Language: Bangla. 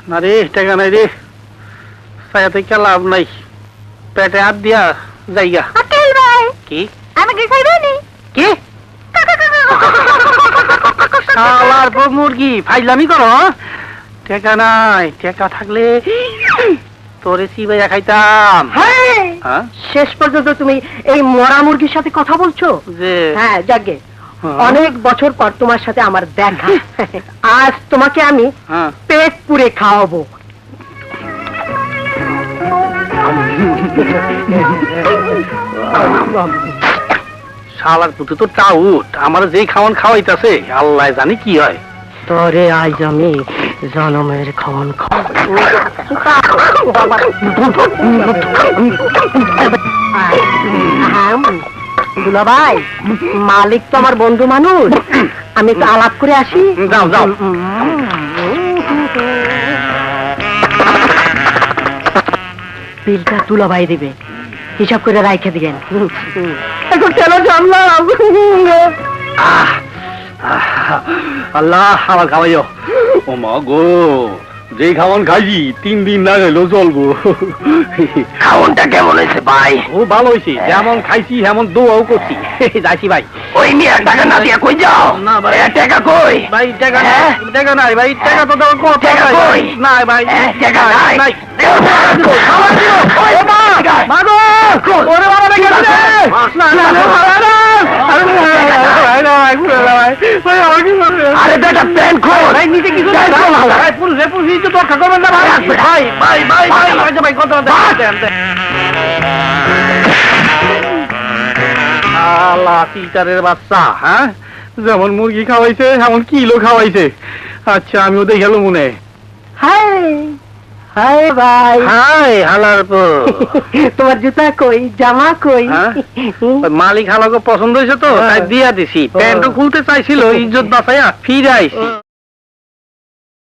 না রে, টাকা নাই রে, ছায়াতে কে লাভ নাই, পেটে হাত দিয়া জায়গা। কি আমাকে খাইবেনি কি শালার বউ মুরগি ফাইলামি করো? টাকা নাই, টাকা থাকলে তোরে চিবাইয়া খাইতাম। হ্যাঁ? শেষ পর্যন্ত তুমি এই মরা মুরগির সাথে কথা বলছো? যে হ্যাঁ, যাকে অনেক বছর পর তোমার সাথে আমার দেখা, আজ তোমাকে আমি পেট পুরে খাওয়াবো। শালার পুতে তো টাউট, আমার যেই খাওয়ান খাওয়াইতাছে আল্লাহ জানি কি হয়। তোরে আজ আমি জনমের খাওয়ান খাওয়াবো। দুলাভাই, মালিক তো আমার বন্ধু মানুষ, আমি একটু আলাপ করে আসি। যাও যাও। বিলটা দুলাভাই দিবে, হিসাব করে রাইখে দিবেন। এখন কেন জানলাম? আল্লাহ আমার খাওয়াইও। ও মা গো, যে খাওয়ান খাইছি 3 দিন না গেলেও চলবো। খাওনটা কেমন হয়েছে ভাই? ও ভালো হয়েছে, যেমন খাইছি এমন দোয়াও করছি। যাইছি ভাই। ওই মিয়া টাকা না দিয়া কই যাও? না ভাই। টাকা কই? ভাই টাকা নাই, টাকা নাই ভাই, টাকা তো দেওয়ার কথা টাকা কই? নাই ভাই, টাকা নাই। নাই। খাবার দিও। ওই মা! মাগো, ওরে বাবা রে গেছে। না না না, ভাই না। আরে ভাই না, ভাই পুরো না ভাই। ভাই আমার কি করবে? আরে বেটা প্যান খোল। ভাই নিচে কিছু নাই ভাই, পুলিশে পুলিশ তো রক্ষা করবেন না ভাই। ভাই ভাই ভাই ভাই ভাই কত দেন। আল্লাহ টিচারের বাচ্চা, হ্যাঁ, যেমন মুরগি খাওয়াইছে এমন কিলো খাওয়াইছে। আচ্ছা আমিও দেখে গেল মনে। হাই হাই ভাই। হাই হালার পর তোমার জুতা কই, জামা কই? মালিক হালাকে পছন্দ হয়েছে তো তাই দিয়া দিছি। প্যান্টও খুলতে চাইছিল, ইজ্জত বাঁচাইয়া ফিরে আইছি।